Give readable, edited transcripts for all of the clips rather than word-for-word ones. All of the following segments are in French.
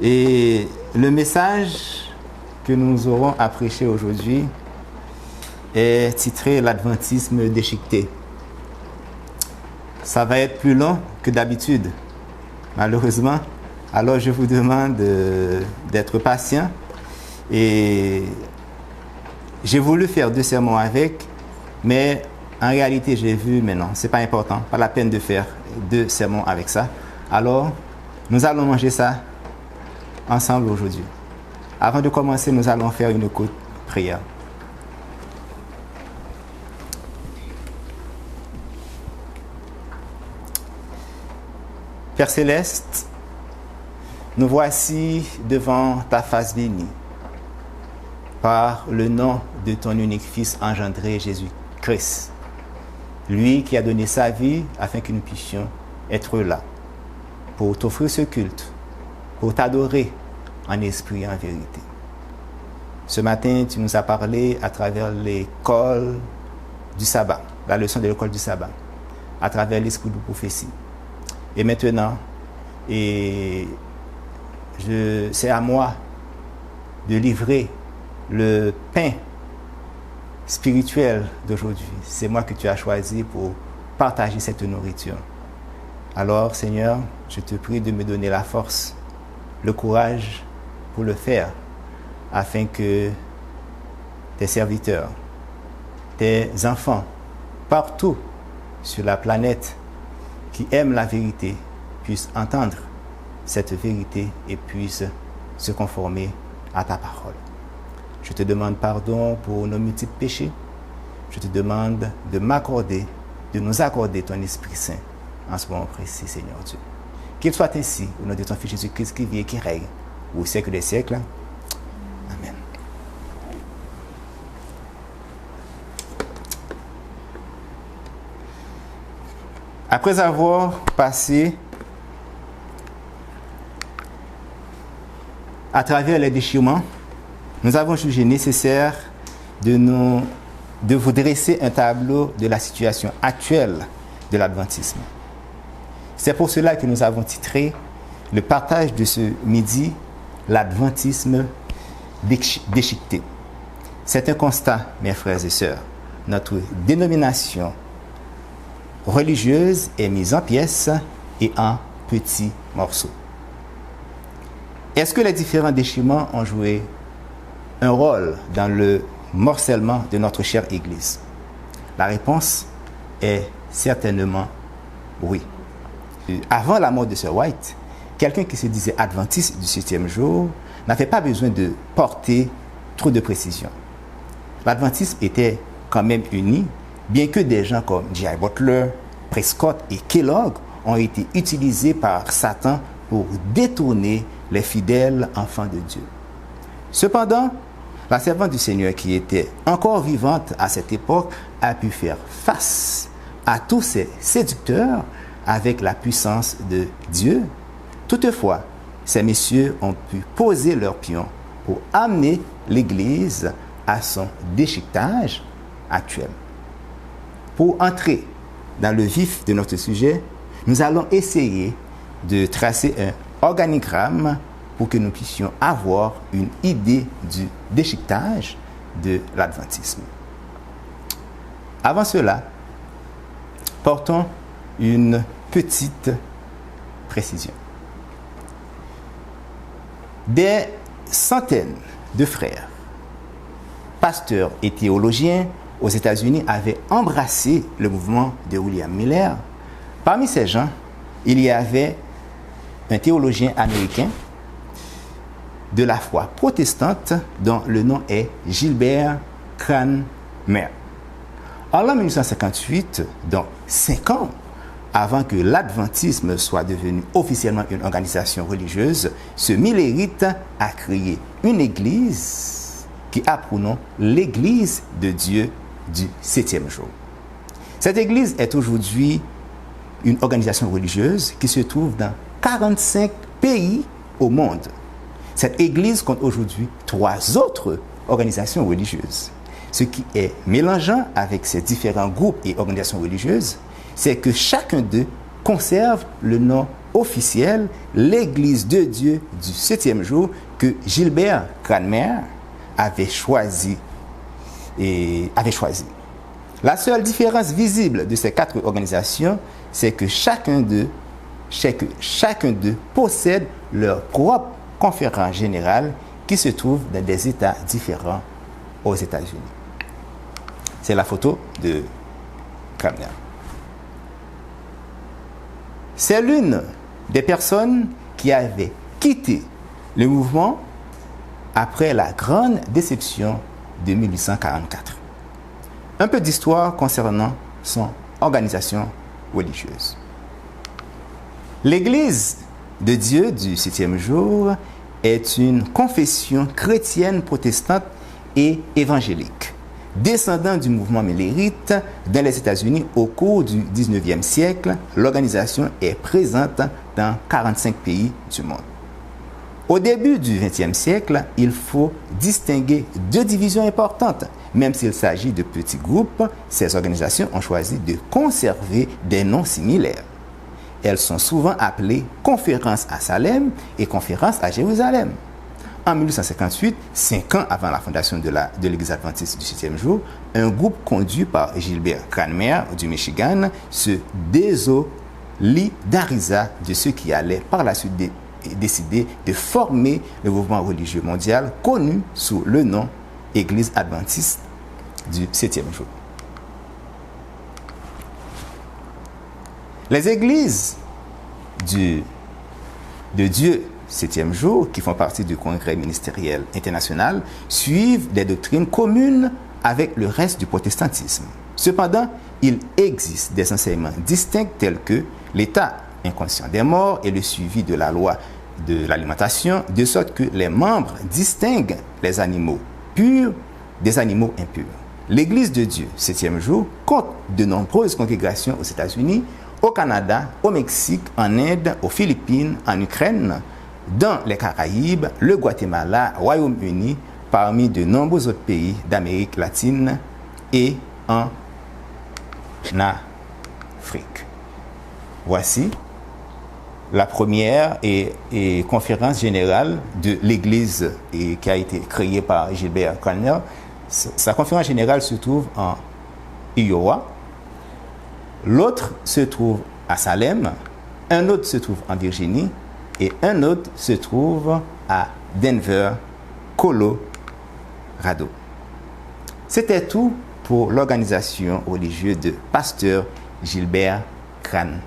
Et le message que nous aurons à prêcher aujourd'hui est titré « L'Adventisme déchiqueté ». Ça va être plus long que d'habitude, malheureusement. Alors je vous demande d'être patient. Et j'ai voulu faire 2 sermons avec, mais en réalité j'ai vu, mais non, c'est pas important, pas la peine de faire 2 sermons avec ça. Alors, nous allons manger ça ensemble aujourd'hui. Avant de commencer, nous allons faire une courte prière. Père Céleste, nous voici devant ta face bénie, par le nom de ton unique Fils engendré, Jésus-Christ, lui qui a donné sa vie afin que nous puissions être là, pour t'offrir ce culte, pour t'adorer en esprit et en vérité. Ce matin, tu nous as parlé à travers l'école du sabbat, la leçon de l'école du sabbat, à travers l'esprit de prophétie. Et maintenant, c'est à moi de livrer le pain spirituel d'aujourd'hui. C'est moi que tu as choisi pour partager cette nourriture. Alors, Seigneur, je te prie de me donner la force, le courage pour le faire, afin que tes serviteurs, tes enfants, partout sur la planète, qui aiment la vérité, puissent entendre cette vérité et puissent se conformer à ta parole. Je te demande pardon pour nos multiples péchés. Je te demande de nous accorder ton Esprit Saint en ce moment précis, Seigneur Dieu. Qu'il soit ainsi, au nom de ton Fils Jésus-Christ qui vit et qui règne au siècle des siècles. Amen. Après avoir passé à travers les déchirements, nous avons jugé nécessaire de vous dresser un tableau de la situation actuelle de l'adventisme. C'est pour cela que nous avons titré le partage de ce midi « L'adventisme déchiqueté ». C'est un constat, mes frères et sœurs. Notre dénomination religieuse est mise en pièces et en petits morceaux. Est-ce que les différents déchirements ont joué un rôle dans le morcellement de notre chère Église? La réponse est certainement oui. Avant la mort de Sir White, quelqu'un qui se disait adventiste du 7e jour n'avait pas besoin de porter trop de précision. L'adventisme était quand même uni, bien que des gens comme J.I. Butler, Prescott et Kellogg ont été utilisés par Satan pour détourner les fidèles enfants de Dieu. Cependant, la servante du Seigneur qui était encore vivante à cette époque a pu faire face à tous ces séducteurs avec la puissance de Dieu. Toutefois, ces messieurs ont pu poser leur pion pour amener l'Église à son déchiquetage actuel. Pour entrer dans le vif de notre sujet, nous allons essayer de tracer un organigramme pour que nous puissions avoir une idée du déchiquetage de l'adventisme. Avant cela, portons une petite précision. Des centaines de frères, pasteurs et théologiens aux États-Unis avaient embrassé le mouvement de William Miller. Parmi ces gens, il y avait un théologien américain de la foi protestante dont le nom est Gilbert Cranmer. En l'an 1958, donc 5 ans avant que l'adventisme soit devenu officiellement une organisation religieuse, ce millérite a créé une église qui a pour nom l'Église de Dieu du 7e jour. Cette église est aujourd'hui une organisation religieuse qui se trouve dans 45 pays au monde. Cette église compte aujourd'hui 3 autres organisations religieuses. Ce qui est mélangeant avec ces différents groupes et organisations religieuses, c'est que chacun d'eux conserve le nom officielle l'Église de Dieu du 7e jour que Gilbert Cranmer avait choisi. La seule différence visible de ces 4 organisations, c'est que chacun d'eux possède leur propre conférence générale qui se trouve dans des États différents aux États-Unis. C'est la photo de Cranmer. C'est l'une des personnes qui avait quitté le mouvement après la grande déception de 1844. Un peu d'histoire concernant son organisation religieuse. L'Église de Dieu du 7e jour est une confession chrétienne protestante et évangélique, descendant du mouvement millérite dans les États-Unis au cours du 19e siècle. L'organisation est présente dans 45 pays du monde. Au début du XXe siècle, il faut distinguer 2 divisions importantes. Même s'il s'agit de petits groupes, ces organisations ont choisi de conserver des noms similaires. Elles sont souvent appelées Conférence à Salem et Conférence à Jérusalem. En 1858, 5 ans avant la fondation de l'Église adventiste du 7e jour, un groupe conduit par Gilbert Cranmer du Michigan se désolidariza de ceux qui allaient par la suite décider de former le mouvement religieux mondial connu sous le nom Église adventiste du 7e jour. Les églises de Dieu 7e jour, qui font partie du Congrès ministériel international, suivent des doctrines communes avec le reste du protestantisme. Cependant, il existe des enseignements distincts tels que l'état inconscient des morts et le suivi de la loi de l'alimentation, de sorte que les membres distinguent les animaux purs des animaux impurs. L'Église de Dieu 7e jour compte de nombreuses congrégations aux États-Unis, au Canada, au Mexique, en Inde, aux Philippines, en Ukraine, dans les Caraïbes, le Guatemala, Royaume-Uni, parmi de nombreux autres pays d'Amérique latine et en Afrique. Voici la première conférence générale de l'Église qui a été créée par Gilbert Cranmer. Sa conférence générale se trouve en Iowa. L'autre se trouve à Salem, un autre se trouve en Virginie et un autre se trouve à Denver, Colorado. C'était tout pour l'organisation religieuse de pasteur Gilbert Cranmer.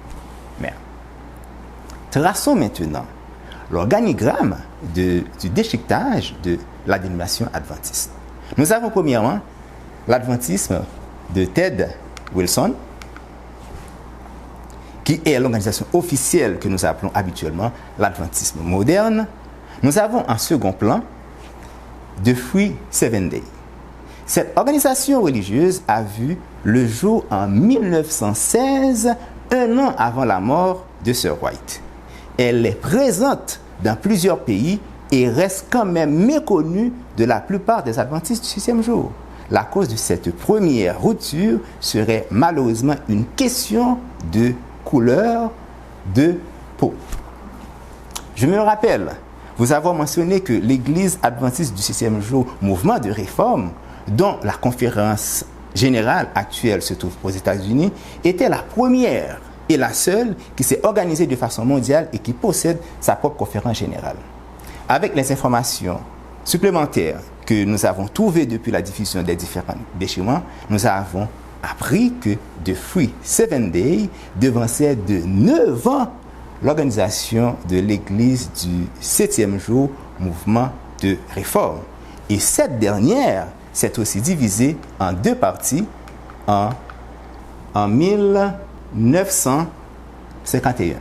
Traçons maintenant l'organigramme du déchiquetage de la dénomination adventiste. Nous avons premièrement l'adventisme de Ted Wilson, qui est l'organisation officielle que nous appelons habituellement l'adventisme moderne. Nous avons en second plan The Free Seventh Day. Cette organisation religieuse a vu le jour en 1916, un an avant la mort de Sir White. Elle est présente dans plusieurs pays et reste quand même méconnue de la plupart des adventistes du 6e jour. La cause de cette première rupture serait malheureusement une question de couleur de peau. Je me rappelle vous avoir mentionné que l'Église adventiste du 6e jour, mouvement de réforme, dont la conférence générale actuelle se trouve aux États-Unis, était la première et la seule qui s'est organisée de façon mondiale et qui possède sa propre conférence générale. Avec les informations supplémentaires que nous avons trouvées depuis la diffusion des différents déchirements, nous avons appris que The Free Seventh Day devançait de 9 ans l'organisation de l'Église du 7e jour, mouvement de réforme. Et cette dernière s'est aussi divisée en 2 parties en 1951.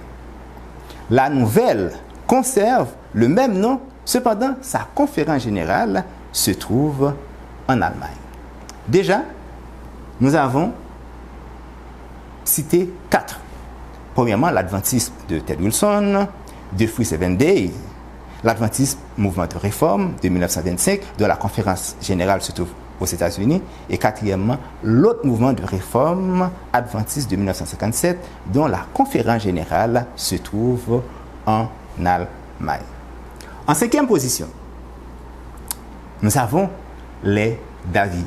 La nouvelle conserve le même nom, cependant sa conférence générale se trouve en Allemagne. Déjà, nous avons cité 4. Premièrement, l'adventisme de Ted Wilson, The Free Seventh Day, l'adventisme mouvement de réforme de 1925, dont la conférence générale se trouve aux États-Unis, et quatrièmement, l'autre mouvement de réforme adventiste de 1957, dont la conférence générale se trouve en Allemagne. En cinquième position, nous avons les Davidiens.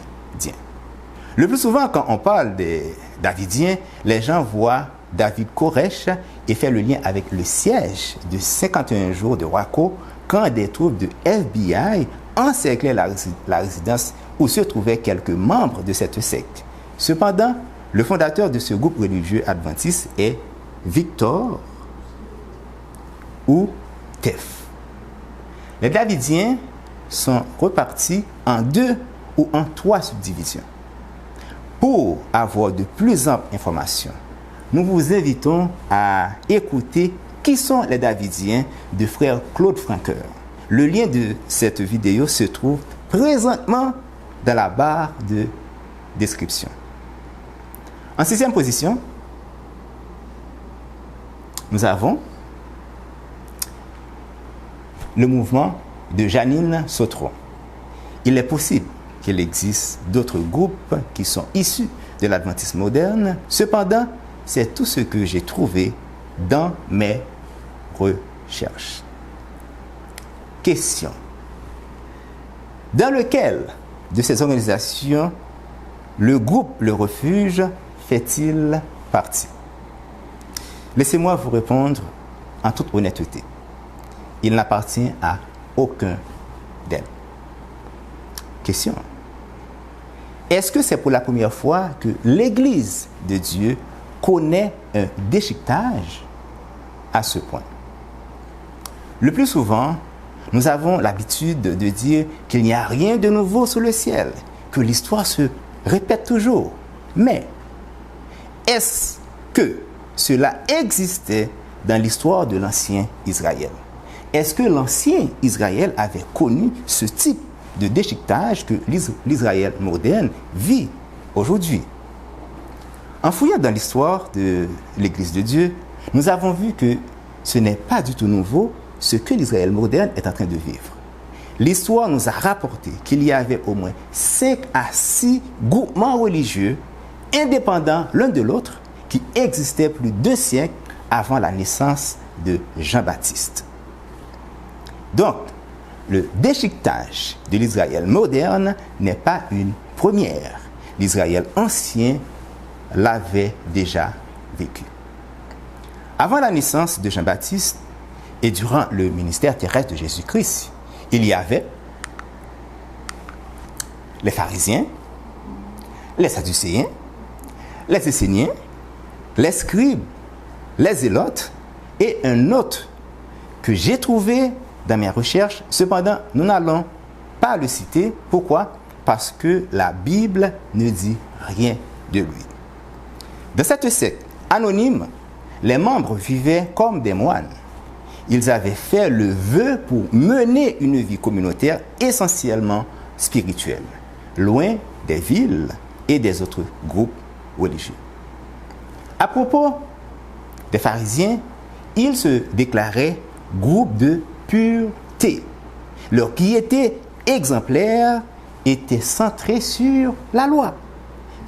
Le plus souvent, quand on parle des Davidiens, les gens voient David Koresh et fait le lien avec le siège de 51 jours de Waco, quand des troupes de FBI encerclaient la résidence où se trouvaient quelques membres de cette secte. Cependant, le fondateur de ce groupe religieux adventiste est Victor ou Tef. Les Davidiens sont repartis en 2 ou en 3 subdivisions. Pour avoir de plus amples informations, nous vous invitons à écouter qui sont les Davidiens de frère Claude Francoeur. Le lien de cette vidéo se trouve présentement dans la barre de description. En 6e position, nous avons le mouvement de Janine Sautron. Il est possible qu'il existe d'autres groupes qui sont issus de l'adventisme moderne. Cependant, c'est tout ce que j'ai trouvé dans mes recherches. Question. Dans lequel de ces organisations le groupe Le Refuge fait-il partie? Laissez-moi vous répondre en toute honnêteté. Il n'appartient à aucun d'elles. Question. Est-ce que c'est pour la première fois que l'Église de Dieu connaît un déchiquetage à ce point? Le plus souvent, nous avons l'habitude de dire qu'il n'y a rien de nouveau sous le ciel, que l'histoire se répète toujours. Mais est-ce que cela existait dans l'histoire de l'ancien Israël? Est-ce que l'ancien Israël avait connu ce type de déchiquetage que l'Israël moderne vit aujourd'hui? En fouillant dans l'histoire de l'Église de Dieu, nous avons vu que ce n'est pas du tout nouveau ce que l'Israël moderne est en train de vivre. L'histoire nous a rapporté qu'il y avait au moins 5 à 6 groupements religieux indépendants l'un de l'autre qui existaient plus de 2 siècles avant la naissance de Jean-Baptiste. Donc, le déchiquetage de l'Israël moderne n'est pas une première. L'Israël ancien l'avait déjà vécu. Avant la naissance de Jean-Baptiste et durant le ministère terrestre de Jésus-Christ, il y avait les pharisiens, les sadducéens, les esséniens, les scribes, les zélotes et un autre que j'ai trouvé dans mes recherches. Cependant, nous n'allons pas le citer. Pourquoi? Parce que la Bible ne dit rien de lui. Dans cette secte anonyme, les membres vivaient comme des moines. Ils avaient fait le vœu pour mener une vie communautaire essentiellement spirituelle, loin des villes et des autres groupes religieux. À propos des pharisiens, ils se déclaraient groupe de pureté. Leur piété exemplaire était centrée sur la loi.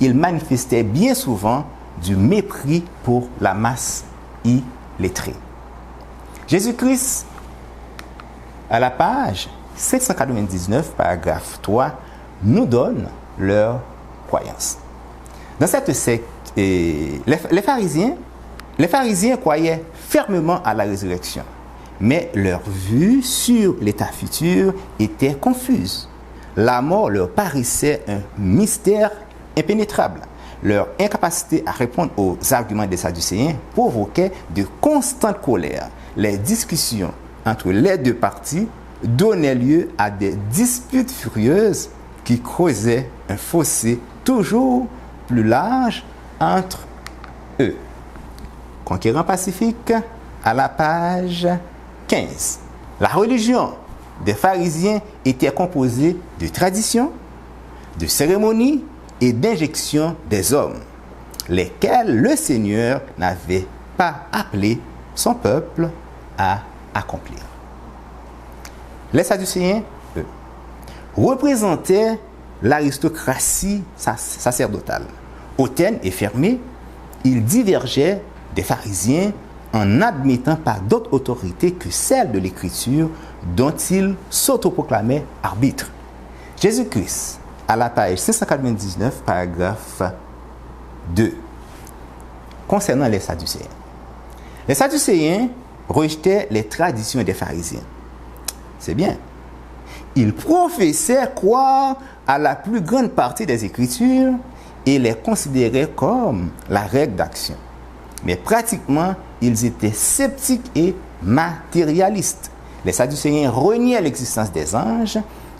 Ils manifestaient bien souvent du mépris pour la masse illettrée. Jésus-Christ, à la page 799, paragraphe 3, nous donne leur croyance. Dans cette secte, les pharisiens croyaient fermement à la résurrection, mais leur vue sur l'état futur était confuse. La mort leur paraissait un mystère impénétrable. Leur incapacité à répondre aux arguments des Sadducéens provoquait de constantes colères. Les discussions entre les deux parties donnaient lieu à des disputes furieuses qui creusaient un fossé toujours plus large entre eux. Conquérant pacifique, à la page 15. La religion des pharisiens était composée de traditions, de cérémonies et d'injections des hommes, lesquels le Seigneur n'avait pas appelé son peuple à accomplir. Les Sadducéens, eux, représentaient l'aristocratie sacerdotale. Hautaine et fermée, il divergeait des pharisiens en n'admettant pas d'autre autorité que celle de l'Écriture dont il s'autoproclamait arbitre. Jésus-Christ, à la page 599, paragraphe 2, concernant les Sadducéens. Les Sadducéens rejetaient les traditions des pharisiens. C'est bien. Ils professaient croire à la plus grande partie des Écritures et les considéraient comme la règle d'action. Mais pratiquement, ils étaient sceptiques et matérialistes. Les Sadducéens reniaient l'existence des anges,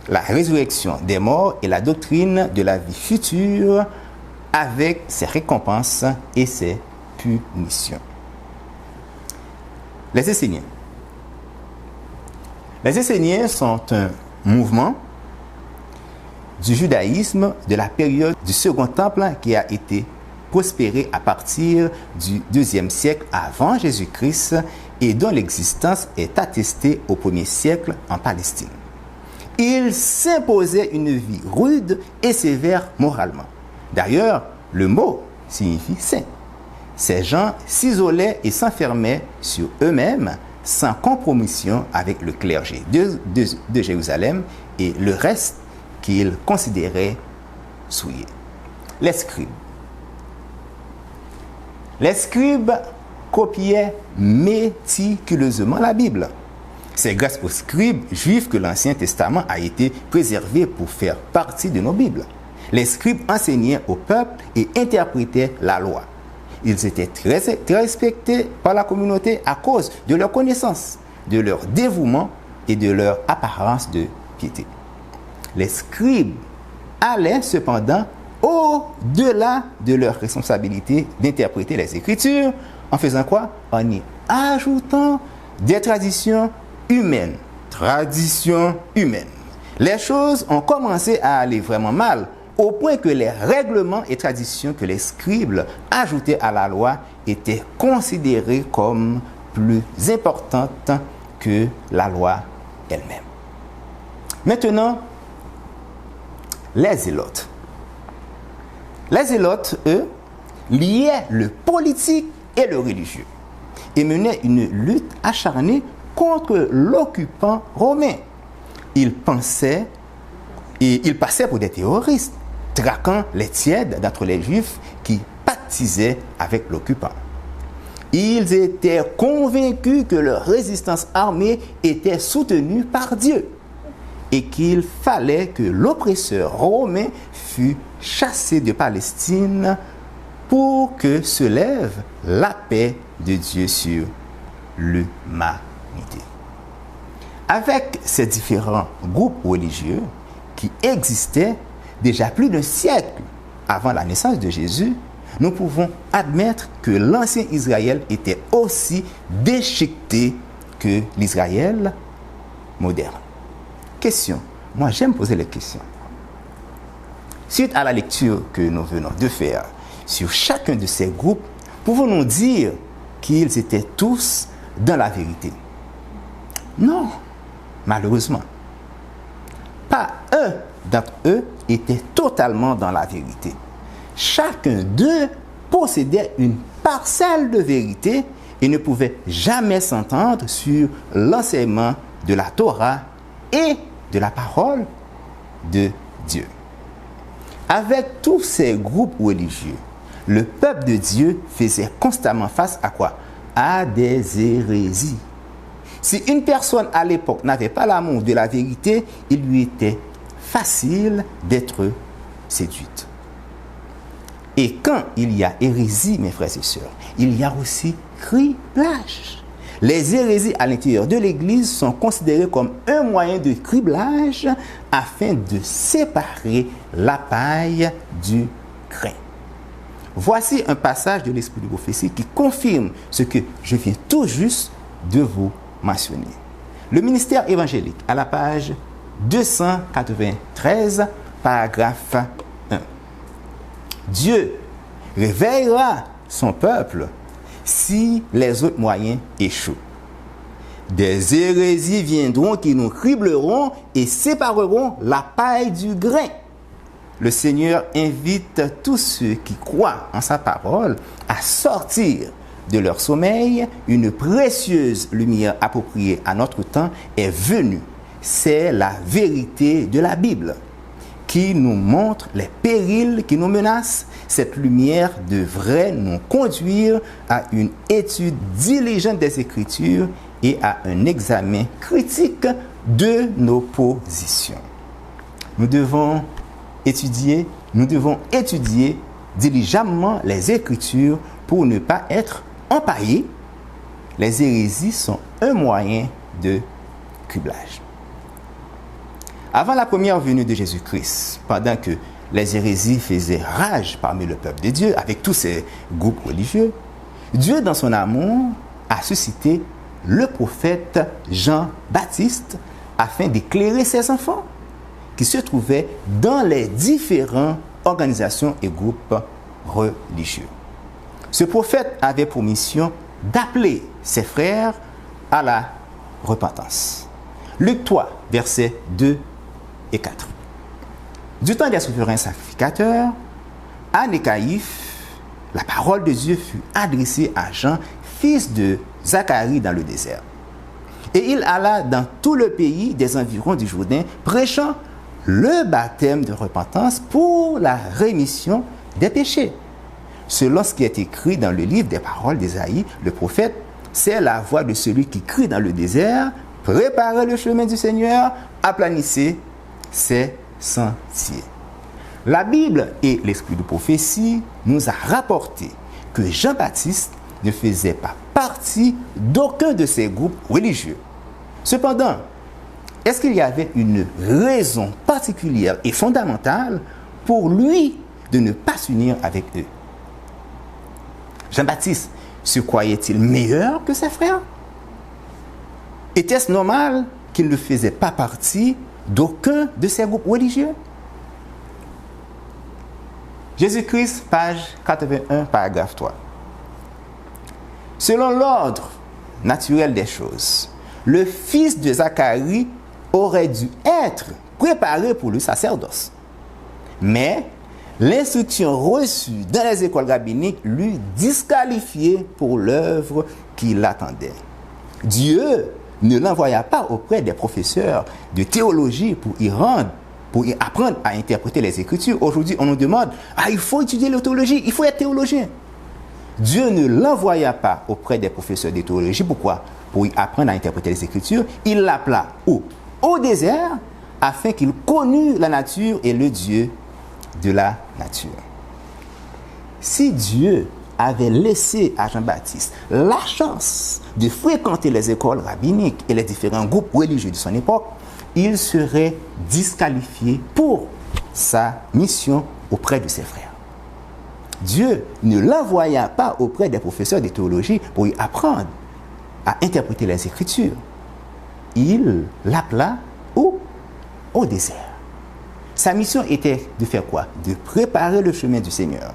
la résurrection des morts et la doctrine de la vie future avec ses récompenses et ses punitions. Les Esséniens. Les Esséniens sont un mouvement du judaïsme de la période du Second Temple qui a été prospéré à partir du IIe siècle avant Jésus-Christ et dont l'existence est attestée au 1er siècle en Palestine. Ils s'imposaient une vie rude et sévère moralement. D'ailleurs, le mot signifie saint. Ces gens s'isolaient et s'enfermaient sur eux-mêmes sans compromission avec le clergé de Jérusalem et le reste qu'ils considéraient souillé. Les scribes. Les scribes copiaient méticuleusement la Bible. C'est grâce aux scribes juifs que l'Ancien Testament a été préservé pour faire partie de nos Bibles. Les scribes enseignaient au peuple et interprétaient la loi. Ils étaient très respectés par la communauté à cause de leur connaissance, de leur dévouement et de leur apparence de piété. Les scribes allaient cependant au-delà de leur responsabilité d'interpréter les Écritures en faisant quoi? En y ajoutant des traditions humaines. Traditions humaines. Les choses ont commencé à aller vraiment mal, au point que les règlements et traditions que les scribes ajoutaient à la loi étaient considérés comme plus importantes que la loi elle-même. Maintenant, les zélotes. Les zélotes, eux, liaient le politique et le religieux et menaient une lutte acharnée contre l'occupant romain. Ils passaient pour des terroristes, traquant les tièdes d'entre les juifs qui pactisaient avec l'occupant. Ils étaient convaincus que leur résistance armée était soutenue par Dieu et qu'il fallait que l'oppresseur romain fût chassé de Palestine pour que se lève la paix de Dieu sur l'humanité. Avec ces différents groupes religieux qui existaient déjà plus d'un siècle avant la naissance de Jésus, nous pouvons admettre que l'ancien Israël était aussi déchiqueté que l'Israël moderne. Question. Moi, j'aime poser les questions. Suite à la lecture que nous venons de faire sur chacun de ces groupes, pouvons-nous dire qu'ils étaient tous dans la vérité? Non, malheureusement. Pas un d'entre eux était totalement dans la vérité. Chacun d'eux possédait une parcelle de vérité et ne pouvait jamais s'entendre sur l'enseignement de la Torah et de la parole de Dieu. Avec tous ces groupes religieux, le peuple de Dieu faisait constamment face à quoi? À des hérésies. Si une personne à l'époque n'avait pas l'amour de la vérité, il lui était facile d'être séduite. Et quand il y a hérésie, mes frères et sœurs, il y a aussi criblage. Les hérésies à l'intérieur de l'Église sont considérées comme un moyen de criblage afin de séparer la paille du grain. Voici un passage de l'Esprit de prophétie qui confirme ce que je viens tout juste de vous mentionner. Le ministère évangélique, à la page 293, paragraphe 1. Dieu réveillera son peuple si les autres moyens échouent. Des hérésies viendront qui nous cribleront et sépareront la paille du grain. le Seigneur invite tous ceux qui croient en sa parole à sortir de leur sommeil. Une précieuse lumière appropriée à notre temps est venue. C'est la vérité de la Bible qui nous montre les périls qui nous menacent. Cette lumière devrait nous conduire à une étude diligente des Écritures et à un examen critique de nos positions. Nous devons étudier diligemment les Écritures pour ne pas être empaillés. Les hérésies sont un moyen de criblage. Avant la première venue de Jésus-Christ, pendant que les hérésies faisaient rage parmi le peuple de Dieu, avec tous ces groupes religieux, Dieu, dans son amour, a suscité le prophète Jean-Baptiste afin d'éclairer ses enfants qui se trouvaient dans les différentes organisations et groupes religieux. Ce prophète avait pour mission d'appeler ses frères à la repentance. Luc 3, versets 2 et 4. Du temps des souverains sacrificateurs, Anne et Caïphe, la parole de Dieu fut adressée à Jean, fils de Zacharie, dans le désert. Et il alla dans tout le pays des environs du Jourdain, prêchant le baptême de repentance pour la rémission des péchés. Selon ce qui est écrit dans le livre des paroles d'Ésaïe, le prophète, c'est la voix de celui qui crie dans le désert: préparez le chemin du Seigneur, aplanissez ses sentiers. La Bible et l'esprit de prophétie nous a rapporté que Jean-Baptiste ne faisait pas partie d'aucun de ces groupes religieux. Cependant, est-ce qu'il y avait une raison particulière et fondamentale pour lui de ne pas s'unir avec eux? Jean-Baptiste se croyait-il meilleur que ses frères? Était-ce normal qu'il ne faisait pas partie d'aucun de ces groupes religieux? Jésus-Christ, page 81, paragraphe 3. Selon l'ordre naturel des choses, le fils de Zacharie aurait dû être préparé pour le sacerdoce. Mais l'instruction reçue dans les écoles rabbiniques lui disqualifiait pour l'œuvre qui l'attendait. Dieu ne l'envoya pas auprès des professeurs de théologie pour y apprendre à interpréter les Écritures. Aujourd'hui, on nous demande: il faut étudier la théologie, il faut être théologien. Dieu ne l'envoya pas auprès des professeurs de théologie. Pourquoi? Pour y apprendre à interpréter les Écritures. Il l'appela où? Au désert, afin qu'il connût la nature et le Dieu de la nature. Si Dieu avait laissé à Jean-Baptiste la chance de fréquenter les écoles rabbiniques et les différents groupes religieux de son époque, il serait disqualifié pour sa mission auprès de ses frères. Dieu ne l'envoya pas auprès des professeurs de théologie pour y apprendre à interpréter les Écritures. Il l'appela au désert. Sa mission était de faire quoi? De préparer le chemin du Seigneur.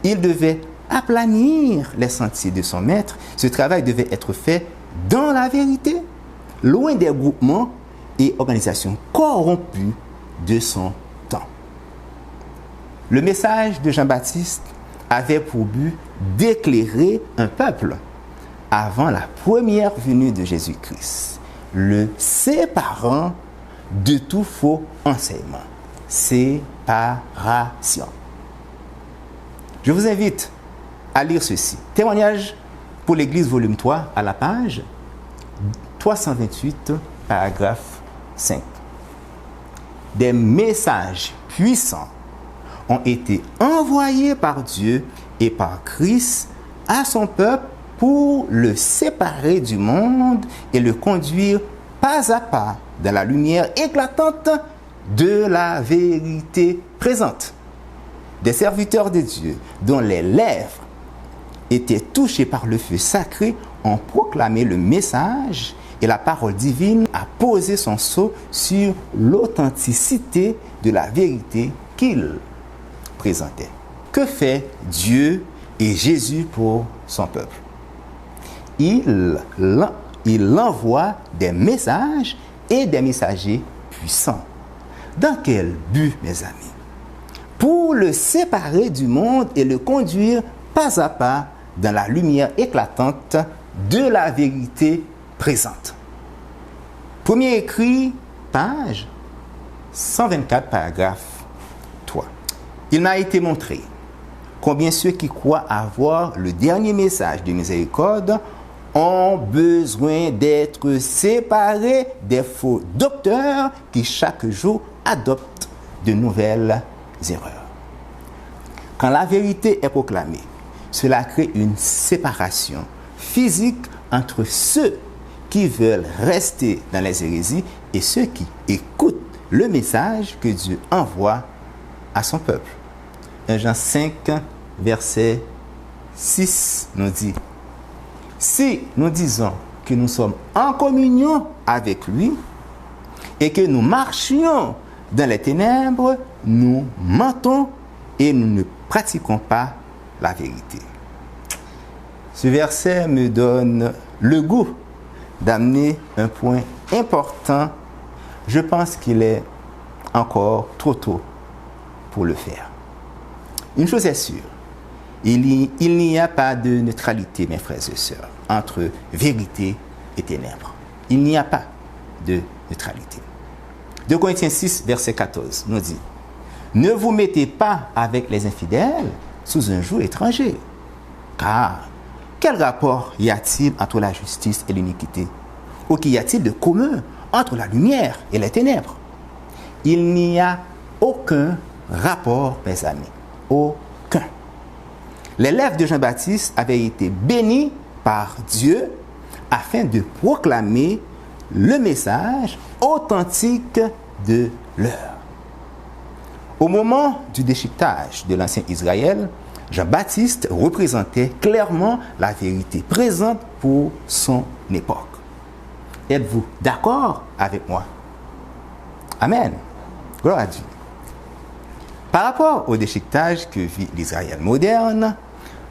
Il devait aplanir les sentiers de son maître. Ce travail devait être fait dans la vérité, loin des groupements et organisations corrompues de son temps. Le message de Jean-Baptiste avait pour but d'éclairer un peuple avant la première venue de Jésus-Christ, le séparant de tout faux enseignement. Séparation. Je vous invite à lire ceci. Témoignage pour l'Église, volume 3, à la page 328, paragraphe 5. Des messages puissants ont été envoyés par Dieu et par Christ à son peuple pour le séparer du monde et le conduire pas à pas dans la lumière éclatante de la vérité présente. Des serviteurs de Dieu dont les lèvres étaient touchées par le feu sacré ont proclamé le message et la parole divine a posé son sceau sur l'authenticité de la vérité qu'il présentait. Que fait Dieu et Jésus pour son peuple? Il envoie des messages et des messagers puissants. Dans quel but, mes amis? pour le séparer du monde et le conduire pas à pas dans la lumière éclatante de la vérité présente. Premier écrit, page 124, paragraphe 3. Il m'a été montré combien ceux qui croient avoir le dernier message de miséricorde ont besoin d'être séparés des faux docteurs qui chaque jour adoptent de nouvelles erreurs. Quand la vérité est proclamée, cela crée une séparation physique entre ceux qui veulent rester dans les hérésies et ceux qui écoutent le message que Dieu envoie à son peuple. 1 Jean 5, verset 6 nous dit: si nous disons que nous sommes en communion avec lui et que nous marchions dans les ténèbres, nous mentons et nous ne pratiquons pas la vérité. Ce verset me donne le goût d'amener un point important. Je pense qu'il est encore trop tôt pour le faire. Une chose est sûre, il n'y a pas de neutralité, mes frères et sœurs, entre vérité et ténèbres. Il n'y a pas de neutralité. 2 Corinthiens 6, verset 14 nous dit: ne vous mettez pas avec les infidèles sous un joug étranger, car quel rapport y a-t-il entre la justice et l'iniquité? Ou qu'y a-t-il de commun entre la lumière et les ténèbres? Il n'y a aucun rapport, mes amis, aucun. Les lèvres de Jean-Baptiste avaient été bénies par Dieu afin de proclamer le message authentique de l'heure. Au moment du déchiquetage de l'ancien Israël, Jean-Baptiste représentait clairement la vérité présente pour son époque. Êtes-vous d'accord avec moi? Amen. Gloire à Dieu. Par rapport au déchiquetage que vit l'Israël moderne,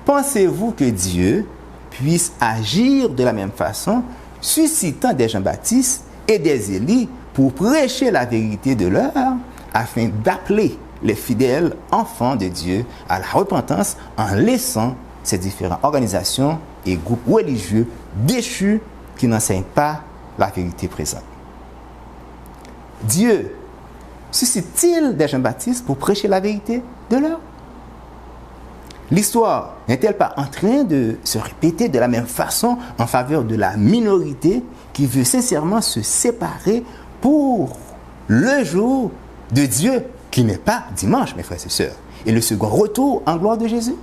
pensez-vous que Dieu puisse agir de la même façon, suscitant des Jean-Baptiste et des Élie pour prêcher la vérité de l'heure, afin d'appeler les fidèles enfants de Dieu à la repentance en laissant ces différentes organisations et groupes religieux déchus qui n'enseignent pas la vérité présente? Dieu suscite-t-il des Jean-Baptiste pour prêcher la vérité de l'heure? L'histoire n'est-elle pas en train de se répéter de la même façon en faveur de la minorité qui veut sincèrement se séparer pour le jour de Dieu qui n'est pas dimanche, mes frères et sœurs, et le second retour en gloire de Jésus?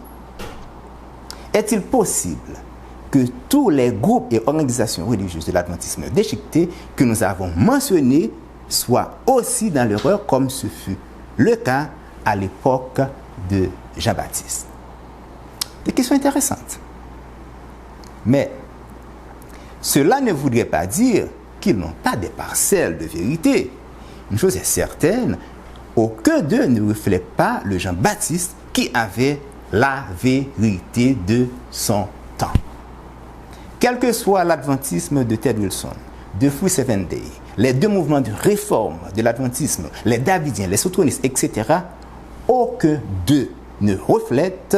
Est-il possible que tous les groupes et organisations religieuses de l'adventisme déchiqueté que nous avons mentionnés soient aussi dans l'erreur comme ce fut le cas à l'époque de Jean-Baptiste? Des questions intéressantes. Mais cela ne voudrait pas dire qu'ils n'ont pas des parcelles de vérité. Une chose est certaine, aucun d'eux ne reflète pas le Jean-Baptiste qui avait la vérité de son temps. Quel que soit l'adventisme de Ted Wilson, de Free Seventh Day, les deux mouvements de réforme de l'adventisme, les Davidiens, les Southonistes, etc., aucun d'eux ne reflète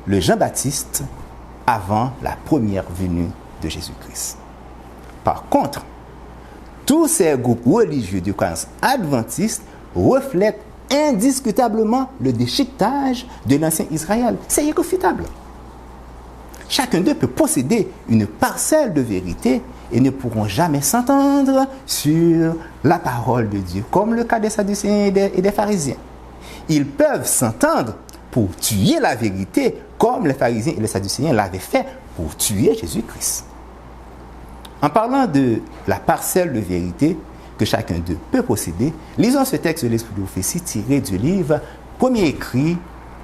le Jean-Baptiste avant la première venue de Jésus-Christ. Par contre, tous ces groupes religieux de croyance adventiste reflètent indiscutablement le déchiquetage de l'ancien Israël. C'est irréfutable. Chacun d'eux peut posséder une parcelle de vérité et ne pourront jamais s'entendre sur la parole de Dieu, comme le cas des Sadducéens et des pharisiens. Ils peuvent s'entendre pour tuer la vérité, comme les pharisiens et les Sadducéens l'avaient fait pour tuer Jésus-Christ. En parlant de la parcelle de vérité que chacun d'eux peut posséder, lisons ce texte de l'Esprit de prophétie tiré du livre Premier écrit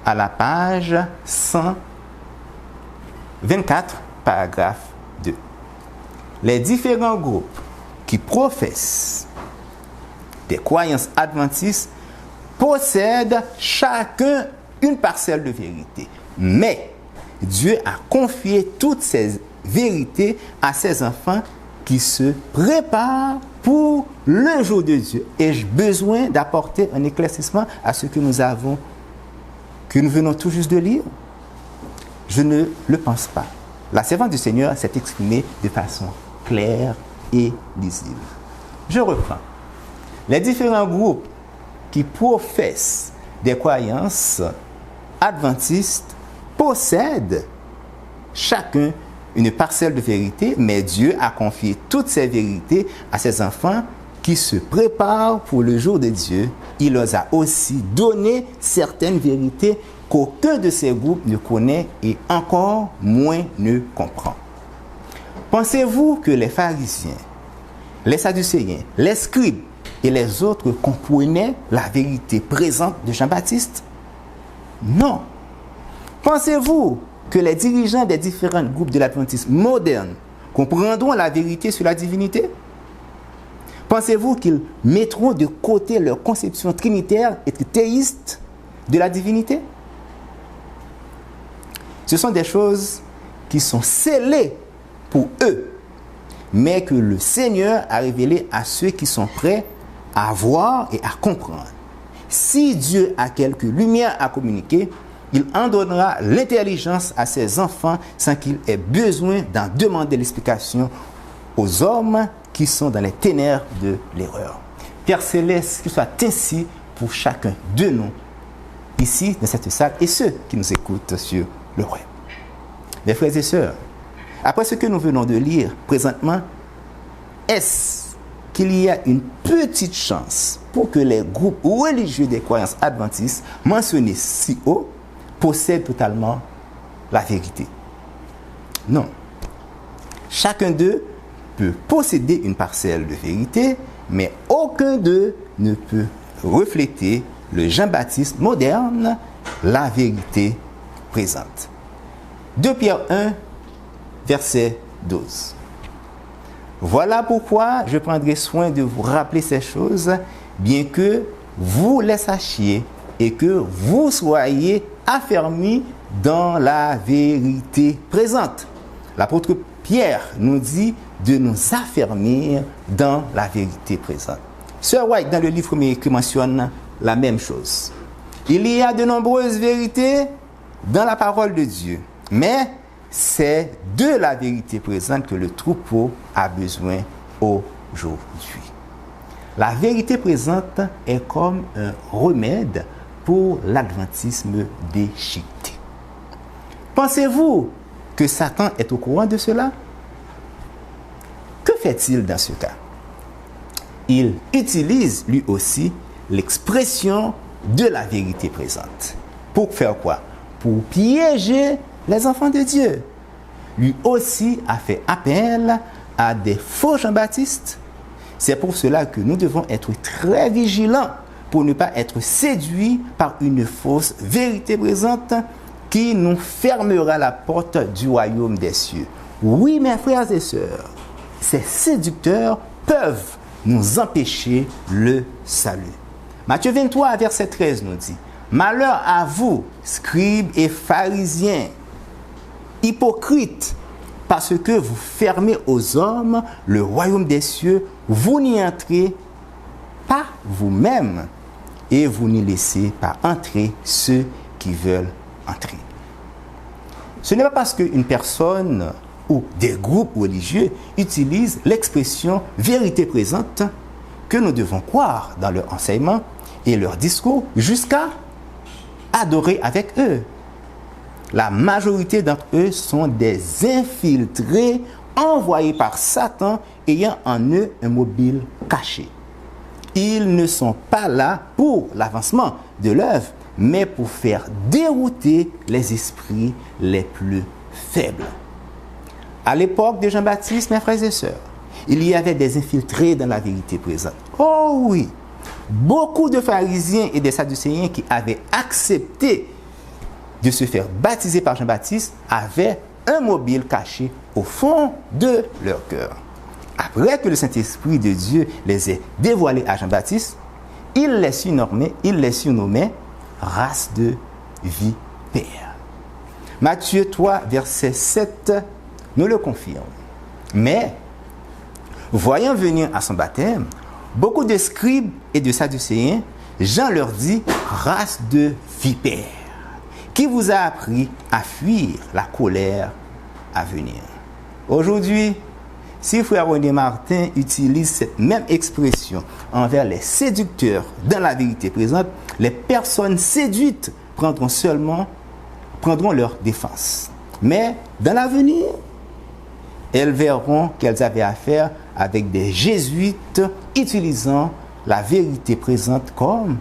à la page 124, paragraphe 2. Les différents groupes qui professent des croyances adventistes possèdent chacun une parcelle de vérité. Mais Dieu a confié toutes ces vérités à ses enfants qui se préparent pour le jour de Dieu. Ai-je besoin d'apporter un éclaircissement à ce que nous venons tout juste de lire? Je ne le pense pas. La servante du Seigneur s'est exprimée de façon claire et lisible. Je reprends. Les différents groupes qui professent des croyances adventistes possèdent chacun une parcelle de vérité, mais Dieu a confié toutes ces vérités à ses enfants qui se préparent pour le jour de Dieu. Il leur a aussi donné certaines vérités qu'aucun de ces groupes ne connaît et encore moins ne comprend. Pensez-vous que les pharisiens, les sadducéens, les scribes et les autres comprenaient la vérité présente de Jean-Baptiste? Non. Pensez-vous que les dirigeants des différents groupes de l'adventisme moderne comprendront la vérité sur la divinité? Pensez-vous qu'ils mettront de côté leur conception trinitaire et théiste de la divinité? Ce sont des choses qui sont scellées pour eux, mais que le Seigneur a révélées à ceux qui sont prêts à voir et à comprendre. Si Dieu a quelque lumière à communiquer, il en donnera l'intelligence à ses enfants sans qu'il ait besoin d'en demander l'explication aux hommes qui sont dans les ténèbres de l'erreur. Père Céleste, qu'il soit ainsi pour chacun de nous, ici, dans cette salle, et ceux qui nous écoutent sur le web. Mes frères et sœurs, après ce que nous venons de lire présentement, est-ce qu'il y a une petite chance pour que les groupes religieux des croyances adventistes mentionnés si haut possèdent totalement la vérité? Non. Chacun d'eux peut posséder une parcelle de vérité, mais aucun d'eux ne peut refléter le Jean-Baptiste moderne, la vérité présente. 2 Pierre 1, verset 12. Voilà pourquoi je prendrai soin de vous rappeler ces choses, bien que vous les sachiez et que vous soyez affermis dans la vérité présente. L'apôtre Pierre nous dit de nous affermir dans la vérité présente. Sir White, dans le livre premier, mentionne la même chose. Il y a de nombreuses vérités dans la parole de Dieu, mais c'est de la vérité présente que le troupeau a besoin aujourd'hui. La vérité présente est comme un remède pour l'adventisme déchiqueté. Pensez-vous que Satan est au courant de cela? Que fait-il dans ce cas? Il utilise lui aussi l'expression de la vérité présente. Pour faire quoi? Pour piéger les enfants de Dieu. Lui aussi a fait appel à des faux Jean-Baptiste. C'est pour cela que nous devons être très vigilants pour ne pas être séduits par une fausse vérité présente qui nous fermera la porte du royaume des cieux. Oui, mes frères et sœurs, ces séducteurs peuvent nous empêcher le salut. Matthieu 23, verset 13 nous dit: malheur à vous, scribes et pharisiens, hypocrites, parce que vous fermez aux hommes le royaume des cieux, vous n'y entrez pas vous-même et vous n'y laissez pas entrer ceux qui veulent entrer. Ce n'est pas parce qu'une personne ou des groupes religieux utilisent l'expression vérité présente que nous devons croire dans leur enseignement et leur discours jusqu'à adorer avec eux. La majorité d'entre eux sont des infiltrés envoyés par Satan ayant en eux un mobile caché. Ils ne sont pas là pour l'avancement de l'œuvre, mais pour faire dérouter les esprits les plus faibles. À l'époque de Jean-Baptiste, mes frères et sœurs, il y avait des infiltrés dans la vérité présente. Oh oui, beaucoup de pharisiens et des sadducéens qui avaient accepté de se faire baptiser par Jean-Baptiste avaient un mobile caché au fond de leur cœur. Après que le Saint-Esprit de Dieu les ait dévoilés à Jean-Baptiste, il les surnommait race de vipères. Matthieu 3, verset 7 nous le confirme. Mais Voyant venir à son baptême beaucoup de scribes et de sadducéens, Jean leur dit: race de vipères, qui vous a appris à fuir la colère à venir. Aujourd'hui, si frère René Martin utilise cette même expression envers les séducteurs dans la vérité présente, les personnes séduites prendront leur défense. Mais dans l'avenir, elles verront qu'elles avaient affaire avec des jésuites utilisant la vérité présente comme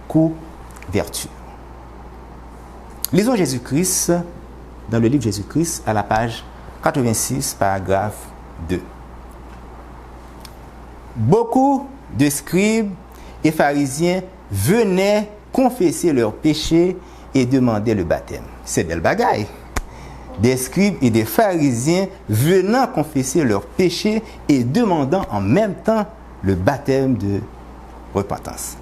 couverture. Lisons Jésus-Christ dans le livre Jésus-Christ à la page 86, paragraphe 2. Beaucoup de scribes et pharisiens venaient confesser leurs péchés et demandaient le baptême. C'est belle bagaille. Des scribes et des pharisiens venant confesser leurs péchés et demandant en même temps le baptême de repentance.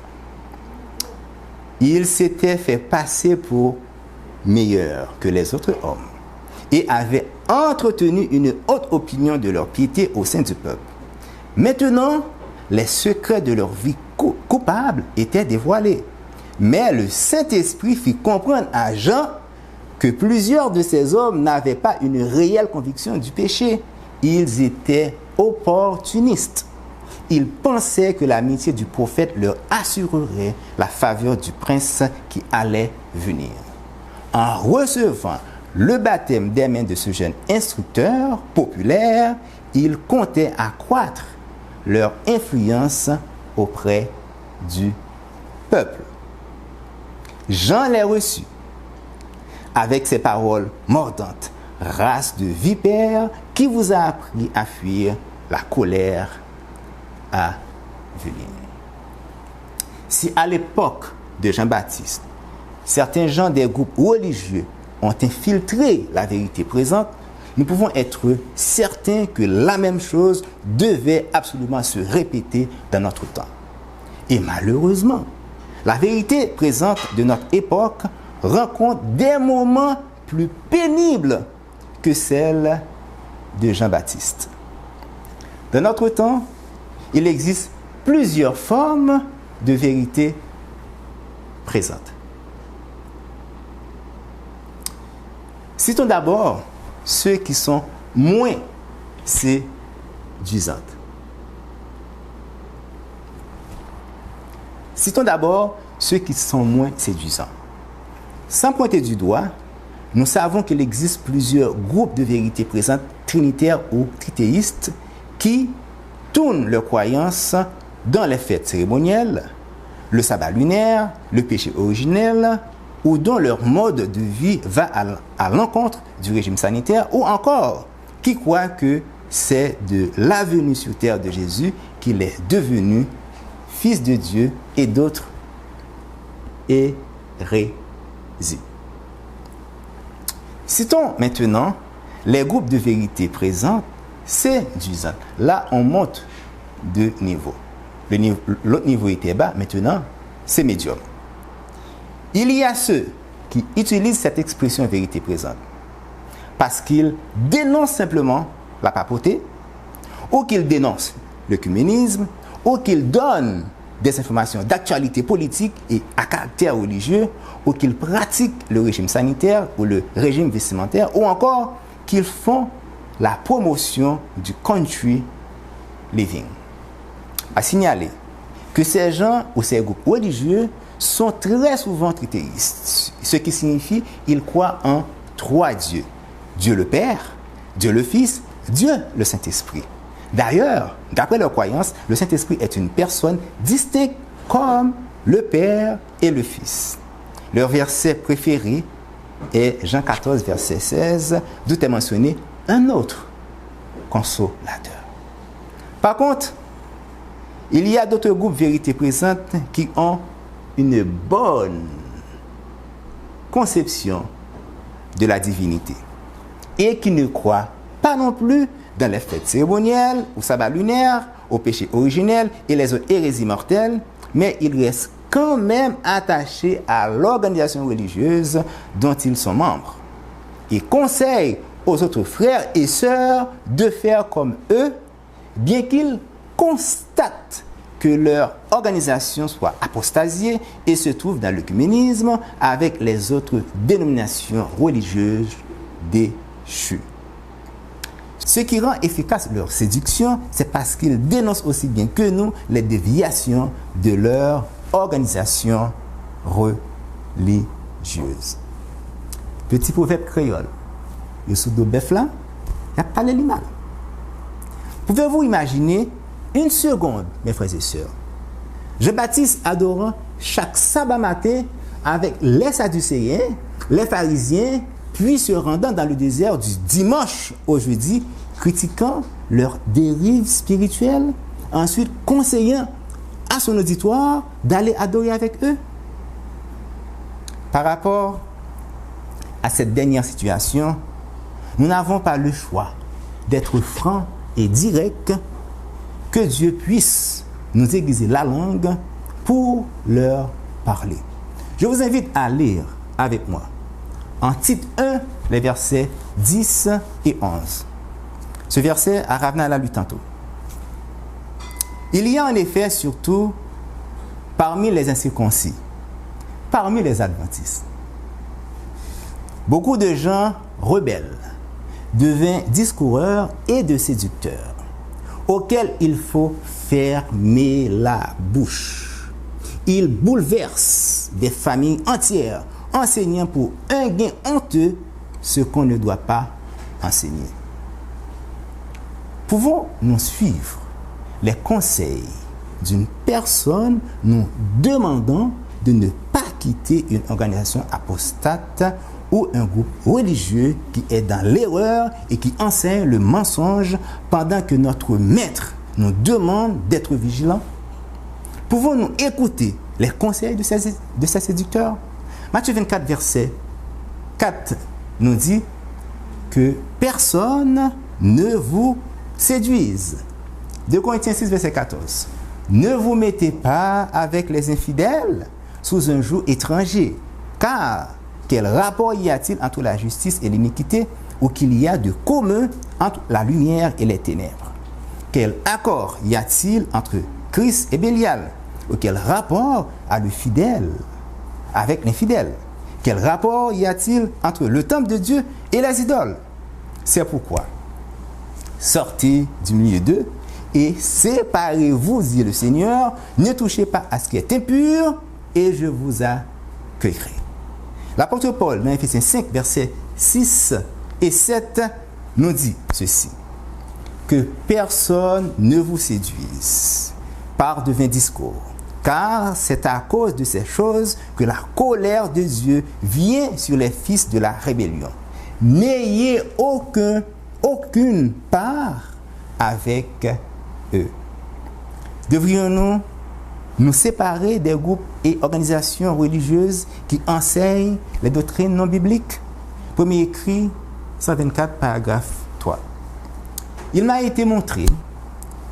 Ils s'étaient fait passer pour meilleurs que les autres hommes et avaient entretenu une haute opinion de leur piété au sein du peuple. Maintenant, les secrets de leur vie coupable étaient dévoilés. Mais le Saint-Esprit fit comprendre à Jean que plusieurs de ces hommes n'avaient pas une réelle conviction du péché. Ils étaient opportunistes. Ils pensaient que l'amitié du prophète leur assurerait la faveur du prince qui allait venir. En recevant le baptême des mains de ce jeune instructeur populaire, ils comptaient accroître leur influence auprès du peuple. Jean les reçut avec ces paroles mordantes: race de vipères, qui vous a appris à fuir la colère à venir. Si à l'époque de Jean-Baptiste, certains gens des groupes religieux ont infiltré la vérité présente, nous pouvons être certains que la même chose devait absolument se répéter dans notre temps. Et malheureusement, la vérité présente de notre époque rencontre des moments plus pénibles que celle de Jean-Baptiste. Dans notre temps, il existe plusieurs formes de vérité présente. Citons d'abord ceux qui sont moins séduisantes. Citons d'abord ceux qui sont moins séduisants. Sans pointer du doigt, nous savons qu'il existe plusieurs groupes de vérité présentes, trinitaires ou trithéistes, qui tournent leurs croyances dans les fêtes cérémonielles, le sabbat lunaire, le péché originel, ou dont leur mode de vie va à l'encontre du régime sanitaire, ou encore qui croient que c'est de la venue sur terre de Jésus qu'il est devenu Fils de Dieu, et d'autres hérésies. Citons maintenant les groupes de vérité présents séduisants. Là, on monte de niveau. L'autre niveau était bas, maintenant, c'est médium. Il y a ceux qui utilisent cette expression vérité présente parce qu'ils dénoncent simplement la papauté, ou qu'ils dénoncent l'œcuménisme, ou qu'ils donnent des informations d'actualité politique et à caractère religieux, ou qu'ils pratiquent le régime sanitaire ou le régime vestimentaire, ou encore qu'ils font la promotion du country living. À signaler que ces gens ou ces groupes religieux sont très souvent trithéistes, ce qui signifie qu'ils croient en trois dieux: Dieu le Père, Dieu le Fils, Dieu le Saint-Esprit. D'ailleurs, d'après leur croyance, le Saint-Esprit est une personne distincte comme le Père et le Fils. Leur verset préféré est Jean 14, verset 16, d'où est mentionné un autre consolateur. Par contre, il y a d'autres groupes vérités présentes qui ont une bonne conception de la divinité et qui ne croient pas non plus dans les fêtes cérémonielles, au sabbat lunaire, au péché originel et les autres hérésies mortelles, mais ils restent quand même attachés à l'organisation religieuse dont ils sont membres. Ils conseillent aux autres frères et sœurs de faire comme eux bien qu'ils constatent que leur organisation soit apostasiée et se trouve dans l'œcuménisme avec les autres dénominations religieuses déchues. Ce qui rend efficace leur séduction, c'est parce qu'ils dénoncent aussi bien que nous les déviations de leur organisation religieuse. Petit proverbe créole. Le sous-do bœuf là, il n'y a pas l'animal. Pouvez-vous imaginer une seconde, mes frères et sœurs, Jean-Baptiste adorant chaque sabbat matin avec les Sadducéens, les pharisiens, puis se rendant dans le désert du dimanche au jeudi, critiquant leur dérive spirituelle, ensuite conseillant à son auditoire d'aller adorer avec eux. Par rapport à cette dernière situation, nous n'avons pas le choix d'être francs et directs, que Dieu puisse nous aiguiser la langue pour leur parler. Je vous invite à lire avec moi en Tite 1, les versets 10 et 11. Ce verset a ramené à la lutte tantôt. Il y a en effet surtout parmi les incirconcis, parmi les adventistes, beaucoup de gens rebelles, deviennent discoureurs et de séducteurs, auxquels il faut fermer la bouche. Ils bouleversent des familles entières, enseignant pour un gain honteux ce qu'on ne doit pas enseigner. Pouvons-nous suivre les conseils d'une personne nous demandant de ne pas quitter une organisation apostate ou un groupe religieux qui est dans l'erreur et qui enseigne le mensonge pendant que notre maître nous demande d'être vigilants? Pouvons-nous écouter les conseils de ces séducteurs? Matthieu 24, verset 4 nous dit que personne ne vous séduise. 2 Corinthiens 6, verset 14. Ne vous mettez pas avec les infidèles sous un joug étranger, car quel rapport y a-t-il entre la justice et l'iniquité, ou qu'il y a de commun entre la lumière et les ténèbres? Quel accord y a-t-il entre Christ et Bélial, ou quel rapport a le fidèle avec l'infidèle? Quel rapport y a-t-il entre le temple de Dieu et les idoles? C'est pourquoi, sortez du milieu d'eux et séparez-vous, dit le Seigneur, ne touchez pas à ce qui est impur, et je vous accueillerai. L'apôtre Paul, dans Éphésiens 5, versets 6 et 7, nous dit ceci: que personne ne vous séduise par de vains discours, car c'est à cause de ces choses que la colère de Dieu vient sur les fils de la rébellion. N'ayez aucune part avec eux. Devrions-nous nous séparer des groupes et organisations religieuses qui enseignent les doctrines non bibliques? Premier écrit, 124, paragraphe 3. Il m'a été montré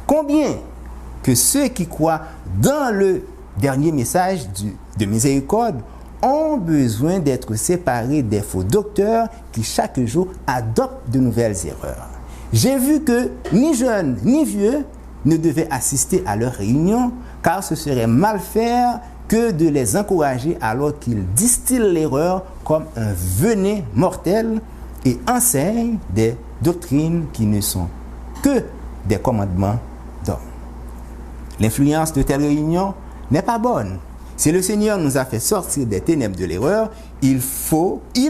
combien que ceux qui croient dans le dernier message de miséricorde ont besoin d'être séparés des faux docteurs qui chaque jour adoptent de nouvelles erreurs. J'ai vu que ni jeunes ni vieux ne devaient assister à leurs réunions, car ce serait mal faire que de les encourager alors qu'ils distillent l'erreur comme un venin mortel et enseignent des doctrines qui ne sont que des commandements d'hommes. L'influence de telles réunions n'est pas bonne. Si le Seigneur nous a fait sortir des ténèbres de l'erreur, il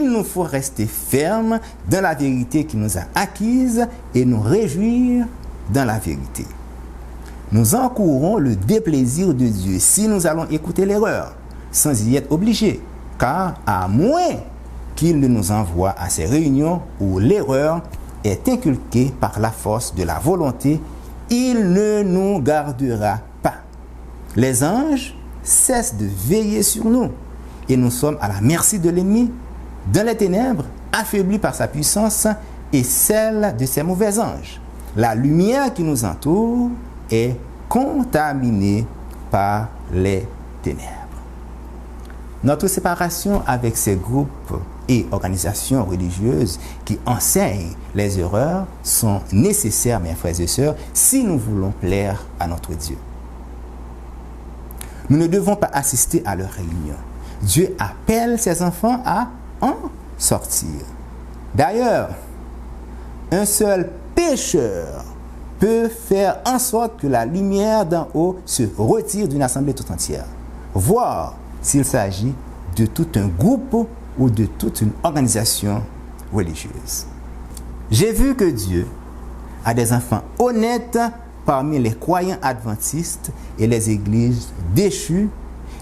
nous faut rester fermes dans la vérité qui nous a acquise et nous réjouir dans la vérité. Nous encourons le déplaisir de Dieu si nous allons écouter l'erreur, sans y être obligés, car à moins qu'il ne nous envoie à ces réunions où l'erreur est inculquée par la force de la volonté, il ne nous gardera pas. Les anges cessent de veiller sur nous et nous sommes à la merci de l'ennemi, dans les ténèbres, affaiblis par sa puissance et celle de ses mauvais anges. La lumière qui nous entoure est contaminée par les ténèbres. Notre séparation avec ces groupes et organisations religieuses qui enseignent les erreurs sont nécessaires, mes frères et sœurs, si nous voulons plaire à notre Dieu. Nous ne devons pas assister à leurs réunions. Dieu appelle ses enfants à en sortir. D'ailleurs, un seul pécheur peut faire en sorte que la lumière d'en haut se retire d'une assemblée tout entière, voire s'il s'agit de tout un groupe ou de toute une organisation religieuse. J'ai vu que Dieu a des enfants honnêtes parmi les croyants adventistes et les églises déchues,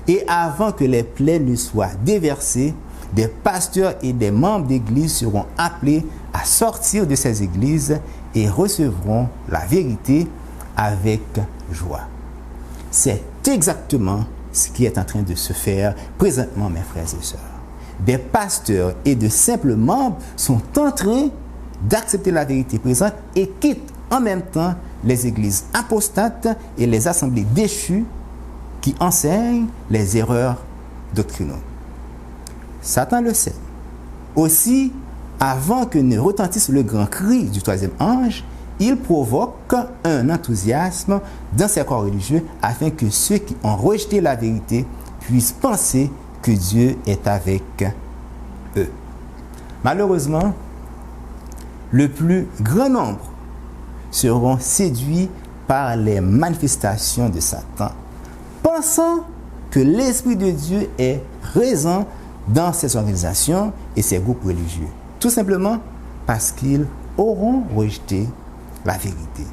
et avant que les plaies ne soient déversées, des pasteurs et des membres d'église seront appelés à sortir de ces églises et recevront la vérité avec joie. C'est exactement ce qui est en train de se faire présentement, mes frères et sœurs. Des pasteurs et de simples membres sont en train d'accepter la vérité présente et quittent en même temps les églises apostates et les assemblées déchues qui enseignent les erreurs doctrinales. Satan le sait. Aussi, avant que ne retentisse le grand cri du troisième ange, il provoque un enthousiasme dans ses corps religieux afin que ceux qui ont rejeté la vérité puissent penser que Dieu est avec eux. Malheureusement, le plus grand nombre seront séduits par les manifestations de Satan, pensant que l'Esprit de Dieu est présent dans ces organisations et ces groupes religieux, tout simplement parce qu'ils auront rejeté la vérité.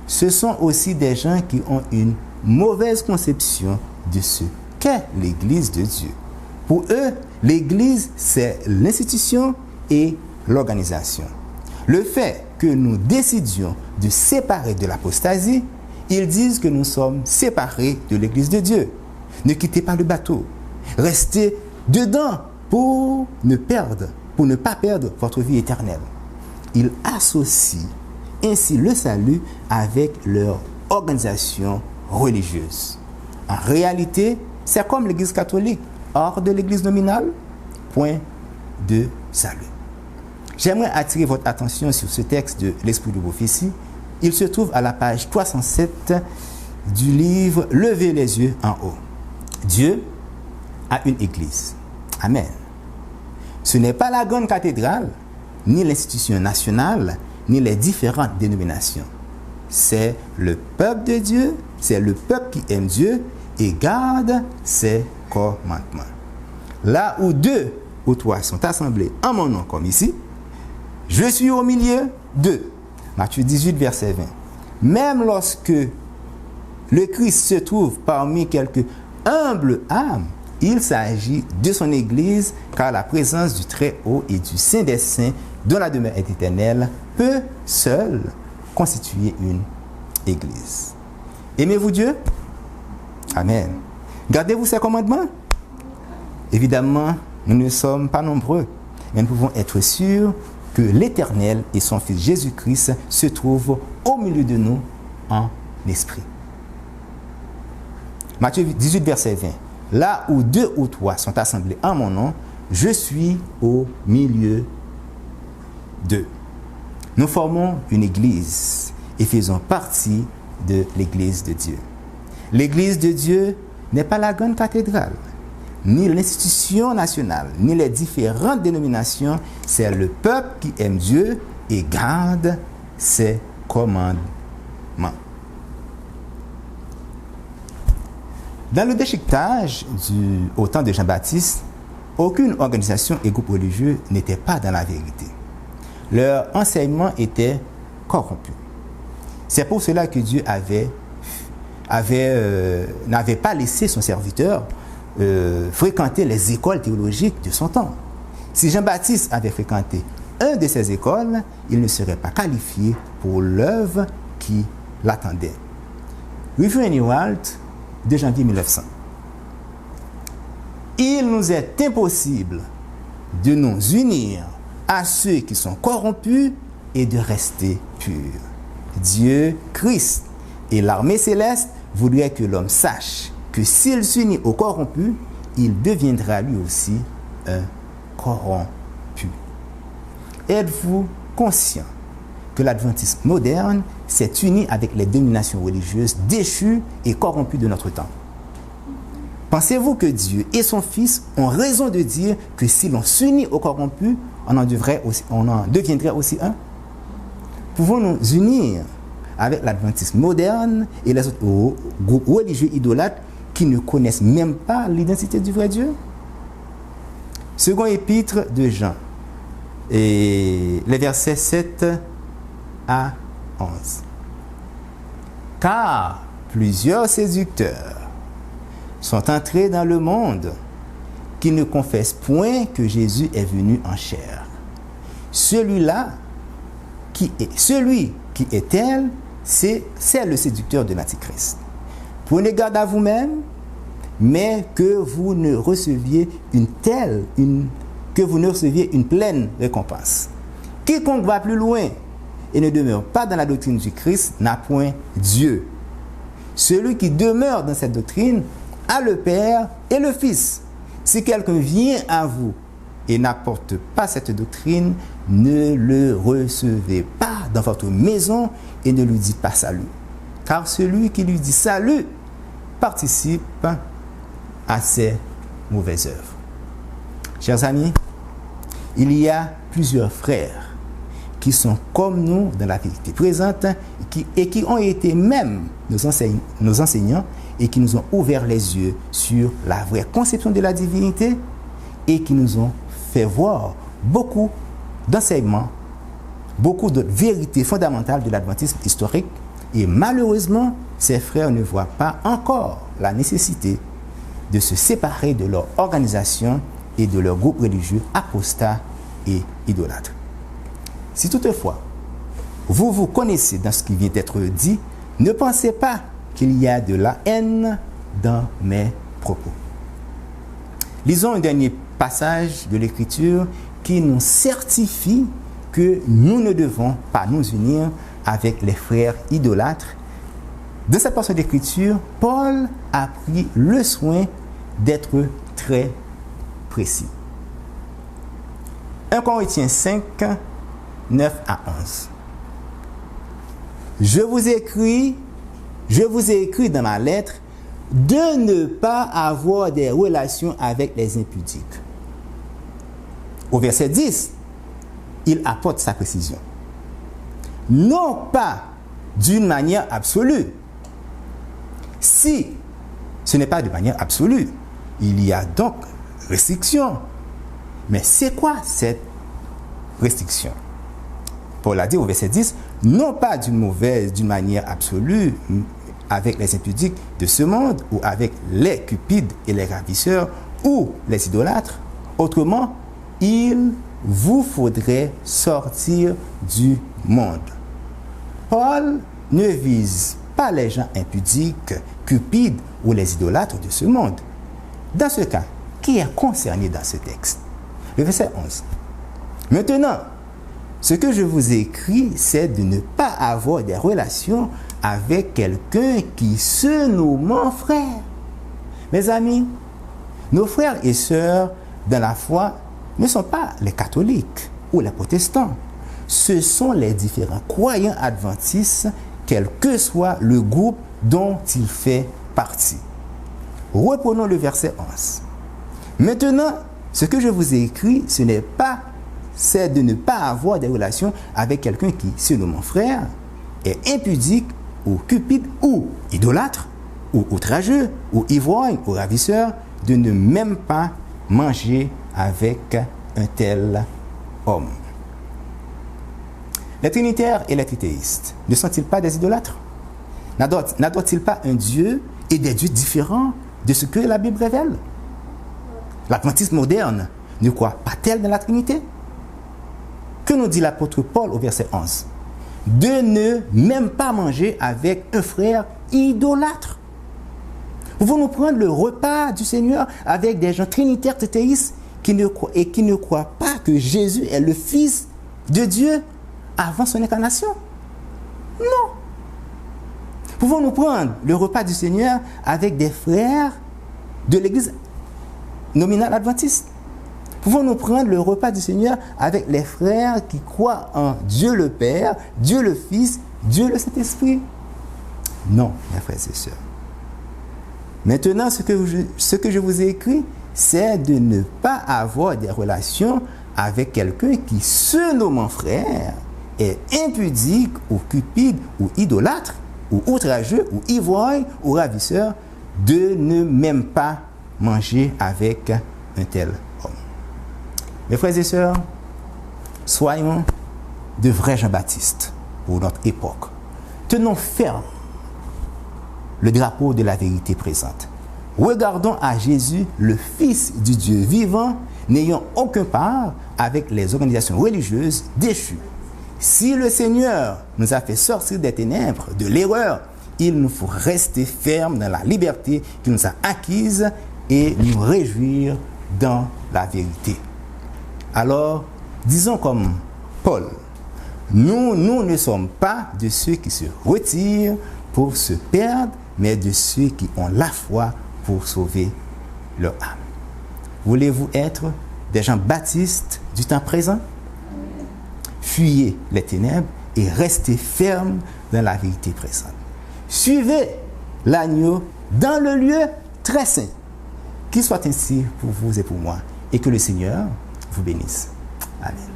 Ce sont aussi des gens qui ont une mauvaise conception de ce qu'est l'Église de Dieu. Pour eux, l'Église, c'est l'institution et l'organisation. Le fait que nous décidions de séparer de l'apostasie, ils disent que nous sommes séparés de l'Église de Dieu. Ne quittez pas le bateau. Restez dedans pour ne pas perdre votre vie éternelle. Ils associent ainsi le salut avec leur organisation religieuse. En réalité, c'est comme l'Église catholique, hors de l'Église nominale, point de salut. J'aimerais attirer votre attention sur ce texte de l'Esprit de prophétie. Il se trouve à la page 307 du livre « Levez les yeux en haut ». Dieu a une église. Amen. Ce n'est pas la grande cathédrale, ni l'institution nationale, ni les différentes dénominations. C'est le peuple de Dieu, c'est le peuple qui aime Dieu et garde ses commandements. Là où 2 ou 3 sont assemblés en mon nom, comme ici, je suis au milieu d'eux. Matthieu 18, verset 20. Même lorsque le Christ se trouve parmi quelques humbles âmes, il s'agit de son Église, car la présence du Très-Haut et du Saint des Saints, dont la demeure est éternelle, peut seule constituer une Église. Aimez-vous Dieu? Amen. Gardez-vous ses commandements? Évidemment, nous ne sommes pas nombreux, mais nous pouvons être sûrs que l'Éternel et son Fils Jésus-Christ se trouvent au milieu de nous en esprit. Matthieu 18, verset 20. Là où 2 ou 3 sont assemblés en mon nom, je suis au milieu d'eux. Nous formons une église et faisons partie de l'église de Dieu. L'église de Dieu n'est pas la grande cathédrale, ni l'institution nationale, ni les différentes dénominations. C'est le peuple qui aime Dieu et garde ses commandements. Dans le déchiquetage au temps de Jean-Baptiste, aucune organisation et groupe religieux n'était pas dans la vérité. Leur enseignement était corrompu. C'est pour cela que Dieu n'avait pas laissé son serviteur fréquenter les écoles théologiques de son temps. Si Jean-Baptiste avait fréquenté une de ces écoles, il ne serait pas qualifié pour l'œuvre qui l'attendait. Review Anywalt, 2 janvier 1900. Il nous est impossible de nous unir à ceux qui sont corrompus et de rester purs. Dieu, Christ et l'armée céleste voudraient que l'homme sache que s'il s'unit aux corrompus, il deviendra lui aussi un corrompu. Êtes-vous conscient que l'adventisme moderne s'est uni avec les dominations religieuses déchues et corrompues de notre temps? Pensez-vous que Dieu et son Fils ont raison de dire que si l'on s'unit aux corrompus, on en deviendrait aussi un? Pouvons-nous unir avec l'adventisme moderne et les autres groupes religieux idolâtres qui ne connaissent même pas l'identité du vrai Dieu? Second épître de Jean, et les versets 7 à 11. Car plusieurs séducteurs sont entrés dans le monde qui ne confessent point que Jésus est venu en chair. Celui qui est tel, c'est le séducteur de l'Antichrist. Prenez garde à vous-même, mais que vous ne receviez une pleine récompense. Quiconque va plus loin et ne demeure pas dans la doctrine du Christ n'a point Dieu. Celui qui demeure dans cette doctrine a le Père et le Fils. Si quelqu'un vient à vous et n'apporte pas cette doctrine, ne le recevez pas dans votre maison et ne lui dites pas salut. Car celui qui lui dit salut participe à ses mauvaises œuvres. Chers amis, il y a plusieurs frères qui sont comme nous dans la vérité présente et qui ont été même nos enseignants et qui nous ont ouvert les yeux sur la vraie conception de la divinité et qui nous ont fait voir beaucoup d'enseignements, beaucoup de vérités fondamentales de l'adventisme historique. Et malheureusement, ces frères ne voient pas encore la nécessité de se séparer de leur organisation et de leur groupe religieux apostat et idolâtre. Si toutefois, vous vous connaissez dans ce qui vient d'être dit, ne pensez pas qu'il y a de la haine dans mes propos. Lisons un dernier passage de l'Écriture qui nous certifie que nous ne devons pas nous unir avec les frères idolâtres. Dans cette portion d'Écriture, Paul a pris le soin d'être très précis. 1 Corinthiens 5, 9 à 11. Je vous ai écrit dans ma lettre de ne pas avoir des relations avec les impudiques. Au verset 10, il apporte sa précision. Non pas d'une manière absolue. Si ce n'est pas de manière absolue, il y a donc restriction. Mais c'est quoi cette restriction? Paul a dit au verset 10, non pas d'une manière absolue avec les impudiques de ce monde ou avec les cupides et les ravisseurs ou les idolâtres. Autrement, il vous faudrait sortir du monde. Paul ne vise pas les gens impudiques, cupides ou les idolâtres de ce monde. Dans ce cas, qui est concerné dans ce texte? Le verset 11. Maintenant, ce que je vous écris, c'est de ne pas avoir des relations avec quelqu'un qui se nomme frère. Mes amis, nos frères et sœurs dans la foi ne sont pas les catholiques ou les protestants. Ce sont les différents croyants adventistes, quel que soit le groupe dont il fait partie. Reprenons le verset 11. Maintenant, ce que je vous ai écrit, c'est de ne pas avoir des relations avec quelqu'un qui se nomme frère, est impudique ou cupide ou idolâtre ou outrageux ou ivrogne ou ravisseur, de ne même pas manger avec un tel homme. Les trinitaires et les trithéistes ne sont-ils pas des idolâtres? N'adorent-ils pas un Dieu et des dieux différents de ce que la Bible révèle? L'adventisme moderne ne croit pas tel dans la Trinité? Que nous dit l'apôtre Paul au verset 11? De ne même pas manger avec un frère idolâtre. Pouvons-nous prendre le repas du Seigneur avec des gens trinitaires, trithéistes qui ne croient pas que Jésus est le Fils de Dieu avant son incarnation? Non. Pouvons-nous prendre le repas du Seigneur avec des frères de l'Église nominal adventiste? Pouvons-nous prendre le repas du Seigneur avec les frères qui croient en Dieu le Père, Dieu le Fils, Dieu le Saint-Esprit? Non, mes frères et sœurs. Maintenant, ce que je vous ai écrit, c'est de ne pas avoir des relations avec quelqu'un qui, se nommant frère, est impudique ou cupide ou idolâtre ou outrageux ou ivrogne ou ravisseur, de ne même pas manger avec un tel homme. Mes frères et sœurs, soyons de vrais Jean-Baptiste pour notre époque. Tenons ferme le drapeau de la vérité présente. Regardons à Jésus, le Fils du Dieu vivant, n'ayant aucun part avec les organisations religieuses déchues. Si le Seigneur nous a fait sortir des ténèbres, de l'erreur, il nous faut rester fermes dans la liberté qu'il nous a acquise et nous réjouir dans la vérité. Alors, disons comme Paul, nous ne sommes pas de ceux qui se retirent pour se perdre, mais de ceux qui ont la foi pour sauver leur âme. Voulez-vous être des Jean-Baptiste du temps présent? Fuyez les ténèbres et restez fermes dans la vérité présente. Suivez l'agneau dans le lieu très saint. Qu'il soit ainsi pour vous et pour moi, et que le Seigneur vous bénisse. Amen.